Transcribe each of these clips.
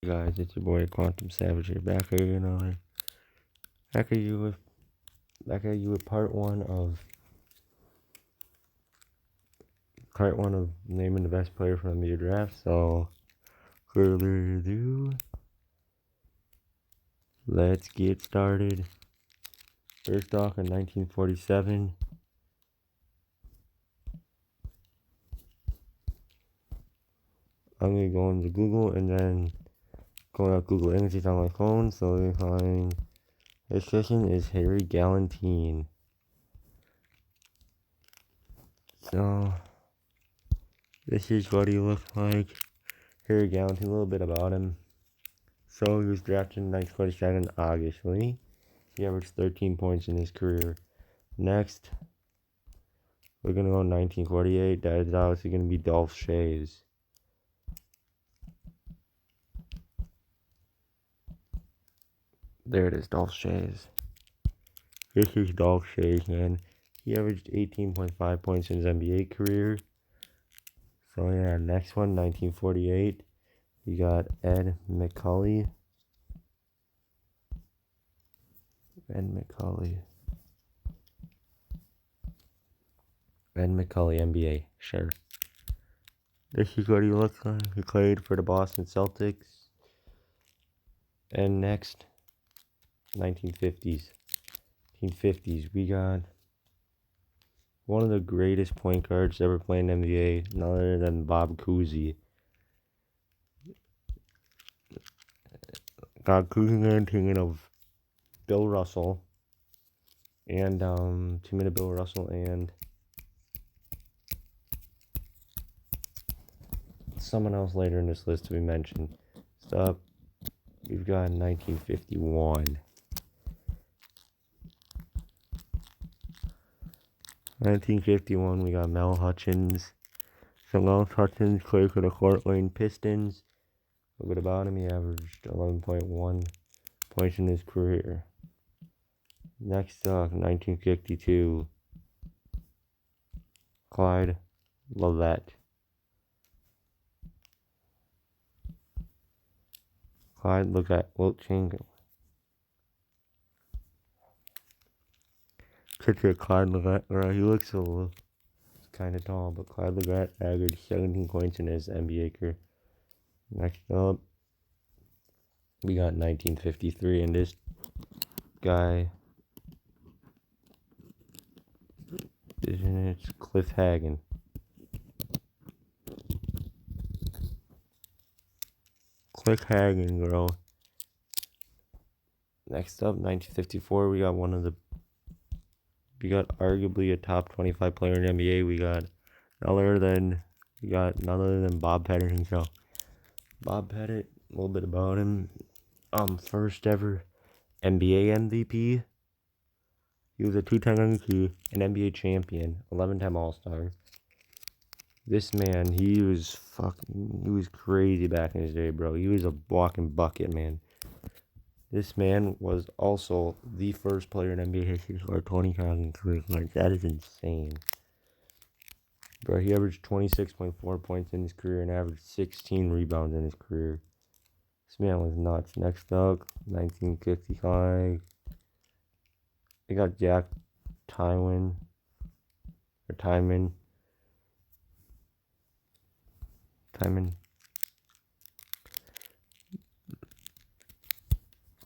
Hey guys, it's your boy Quantum Savage here, back at you with part one of naming the best player from the NBA draft. So further ado, let's get started. First off, in 1947, I'm gonna go into Google and then going out Google Images on my phone. So we find this person is Harry Galantine. So this is what he looks like. Harry Galantine, a little bit about him. So he was drafted in 1947, obviously. He averaged 13 points in his career. Next, we're going to go 1948. That is obviously going to be Dolph Schayes. There it is, Dolph Schayes. This is Dolph Schayes, man. He averaged 18.5 points in his NBA career. So yeah, next one, 1948. We got Ed McCully. Ed McCully, NBA, sure. This is what he looks like. He played for the Boston Celtics. And next, 1950s. We got one of the greatest point guards ever played in the NBA, none other than Bob Cousy. Got Cousy thinking of Bill Russell. And teammate of Bill Russell and someone else later in this list to be mentioned. Stop. We've got 1951. 1951, we got Mel Hutchins. So Mel Hutchins played for the Fort Wayne Pistons. A bit about him, he averaged 11.1 points in his career. Next up, 1952, Clyde Lovett. Wilt Chamberlain. Picture Clyde Lovett, he looks a little kind of tall, but Clyde Lovett averaged 17 points in his NBA career. Next up, we got 1953, and this guy, it's Cliff Hagan. Cliff Hagan, bro. Next up, 1954, we got arguably a top 25 player in the NBA. We got none other than Bob Pettit himself. Bob Pettit, a little bit about him. First ever NBA MVP. He was a 2-time MVP, an NBA champion, 11-time All-Star. This man, he was crazy back in his day, bro. He was a walking bucket, man. This man was also the first player in NBA history to score 20,000 career points. That is insane. Bro, he averaged 26.4 points in his career and averaged 16 rebounds in his career. This man was nuts. Next up, 1955. We got Jack Tyman.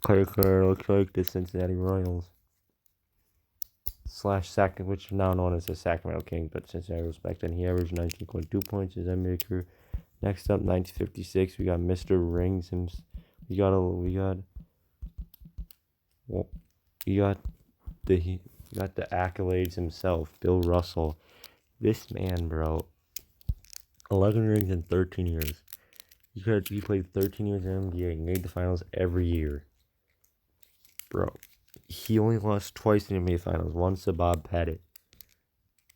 Player looks like the Cincinnati Royals. Which is now known as the Sacramento Kings, but Cincinnati was back then. He averaged 19.2 points in his NBA career. Next up, 1956, we got Mr. Rings. We got the accolades himself, Bill Russell. This man, bro, 11 rings in 13 years. He played 13 years in the NBA and made the finals every year. Bro, he only lost twice in the NBA finals. Once to Bob Pettit.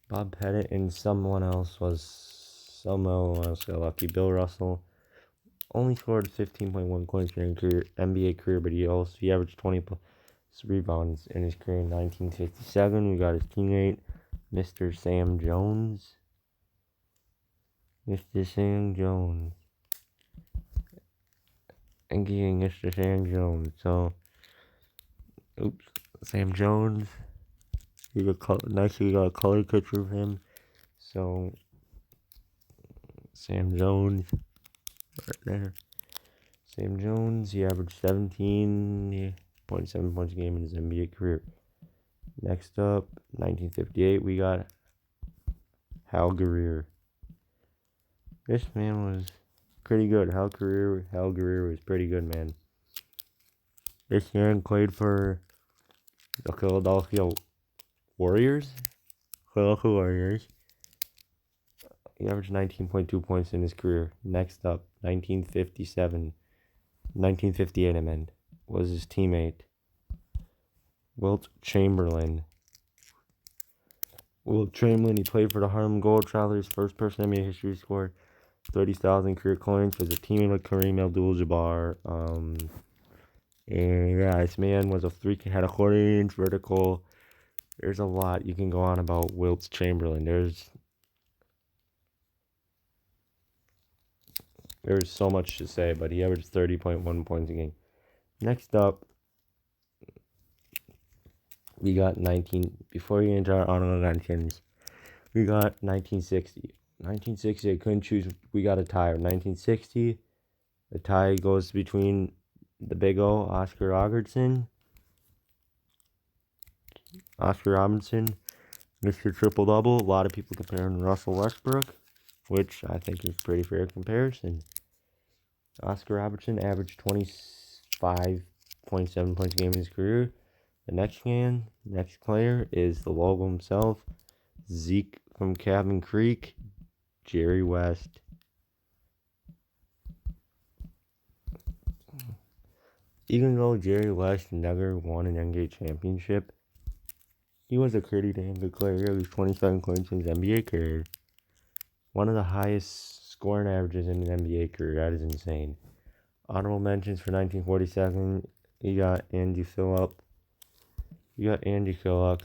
And someone else got lucky. Bill Russell only scored 15.1 points in his NBA career, but he averaged 20 rebounds in his career. In 1957, we got his teammate, Mr. Sam Jones. and getting Mr. Sam Jones. So, oops, Sam Jones. We got a color picture of him. So, Sam Jones, right there. Sam Jones, he averaged 17.7 points a game in his NBA career. Next up, 1958, we got Hal Greer. This man was pretty good. Hal Greer was pretty good, man. This man played for the Philadelphia Warriors. He averaged 19.2 points in his career. Next up, 1958, was his teammate, Wilt Chamberlain. Wilt Chamberlain, he played for the Harlem Globetrotters, first person in NBA history to score 30,000 career coins, was a teammate of Kareem Abdul-Jabbar. And yeah, this man was had a 40-inch vertical. There's a lot you can go on about Wilt Chamberlain. There's so much to say, but he averaged 30.1 points a game. Next up, we got before we enter our honorable mentions, we got 1960. 1960, I couldn't choose. We got a tie. 1960, the tie goes between the Big O, Oscar Robertson, Mr. Triple Double. A lot of people comparing Russell Westbrook, which I think is pretty fair comparison. Oscar Robertson averaged 25.7 points a game in his career. The next player is the logo himself, Zeke from Cabin Creek, Jerry West. Even though Jerry West never won an NBA championship, he was a pretty damn good player. He averaged 27 points in his NBA career. One of the highest scoring averages in an NBA career. That is insane. Honorable mentions for 1947, you got Andy Phillip. Andy Phillip,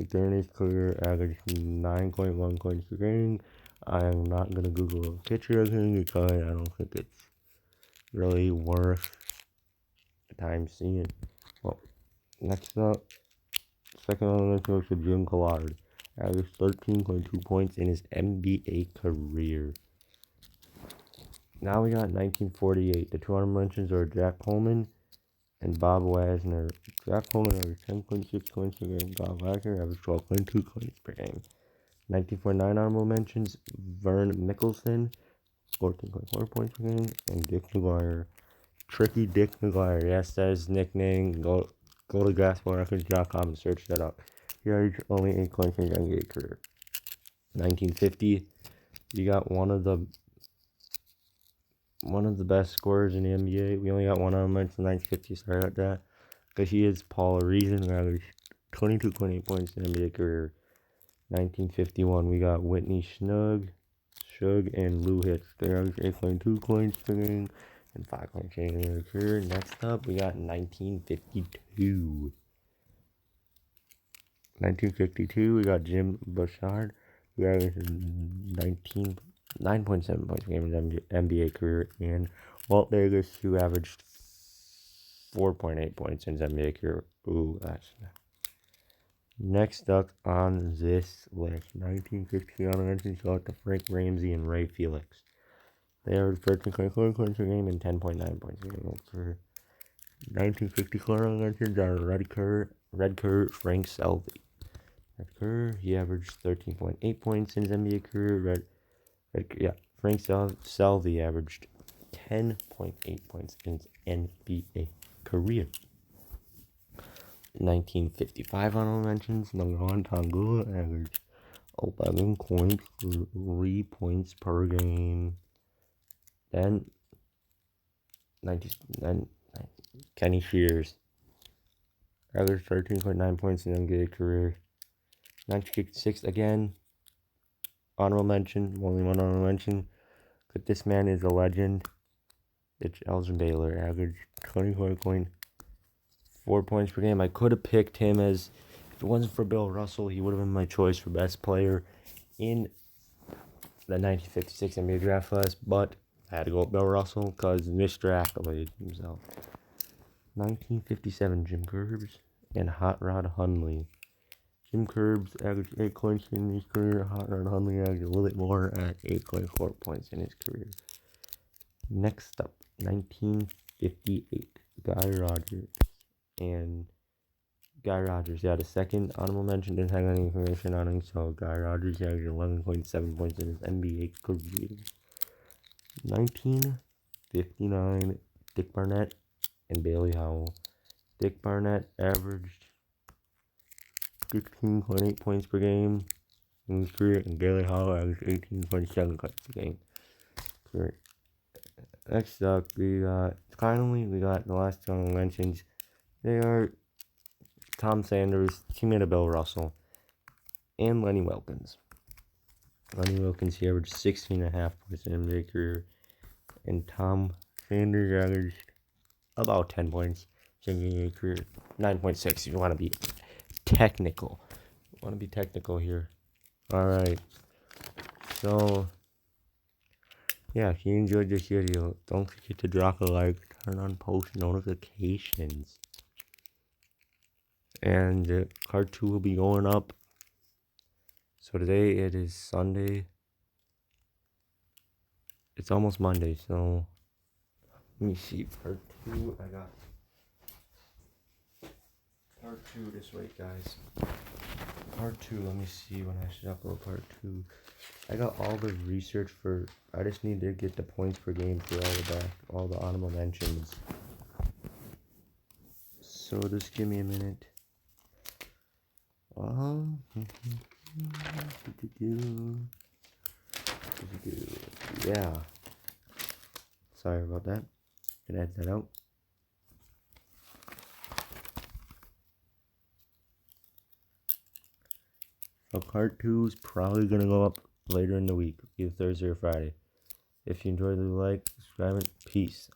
during his career, averaged 9.1 points per game. I am not going to Google a picture of him because I don't think it's really worth the time seeing. Well, next up, second on the list was Jim Collard. Averaged 13.2 points in his NBA career. Now we got 1948. The two honorable mentions are Jack Coleman and Bob Wagner. Jack Coleman averaged 10.6 points per game. Bob Wagner averaged 12.2 points per game. 1949 honorable mentions, Vern Mickelson, 14.4 points per game, and Dick McGuire. Tricky Dick McGuire. Yes, that is his nickname. Go to basketballrecords.com and search that up. He averaged only 8 points in his NBA career. 1950, you got one of the best scorers in the NBA. We only got one honorable mention in 1950. Sorry about that. Because he is Paul Reason, who averaged 22.8 points in his NBA career. 1951, we got Whitney Shug, and Lou Hitch. They averaged 8.2 points per game and 5 points in their career. Next up, we got 1952. 1952, we got Jim Bouchard, who averaged 9.7 points per game in his NBA career, and Walt Davis, who averaged 4.8 points in his NBA career. Ooh, that's... Next up on this list, 1950 honorations go to Frank Ramsey and Ray Felix. They averaged 13.4 points per game and 10.9 points per game. For 1954 honorations are Red Kerr, Frank Selvey. Red Kerr, he averaged 13.8 points in his NBA career. Frank Selvey averaged 10.8 points in his NBA career. 1955 honorable mentions, number 1, Tangula averaged 11.3 points per game. Then, Kenny Shears averaged 13.9 points in his NBA career. 1956 again, honorable mention, only one honorable mention, but this man is a legend. It's Elgin Baylor, averaged 24.4 points per game. I could have picked him if it wasn't for Bill Russell, he would have been my choice for best player in the 1956 NBA draft class, but I had to go with Bill Russell because Mr. Accolade himself. 1957, Jim Curbs and Hot Rod Hundley. Jim Curbs averaged 8 points in his career. Hot Rod Hundley averaged a little bit more at 8.4 points in his career. Next up, 1958, Guy Rogers. And Guy Rogers, the second honorable mention, didn't have any information on him, so Guy Rogers averaged 11.7 points in his NBA career. 1959, Dick Barnett and Bailey Howell. Dick Barnett averaged 16.8 points per game in his career, and Bailey Howell averaged 18.7 points per game. Next up, we got the last two mentions. They are Tom Sanders, teammate of Bill Russell, and Lenny Wilkens. Lenny Wilkens, he averaged 16.5 points in his NBA career, and Tom Sanders averaged about 10 points in his NBA career. 9.6 if you want to be technical. Here. Alright. So, yeah, if you enjoyed this video, don't forget to drop a like, turn on post notifications. And part 2 will be going up. So today it is Sunday. It's almost Monday, so let me see. Part 2, I got part 2 this week, guys. Part 2, let me see when I should upload part 2. I got all the research for, I just need to get the points per game for all the honorable mentions. So just give me a minute. Yeah. Sorry about that. Gonna edit that out. So part 2 is probably gonna go up later in the week, either Thursday or Friday. If you enjoyed, leave a like, subscribe, and peace.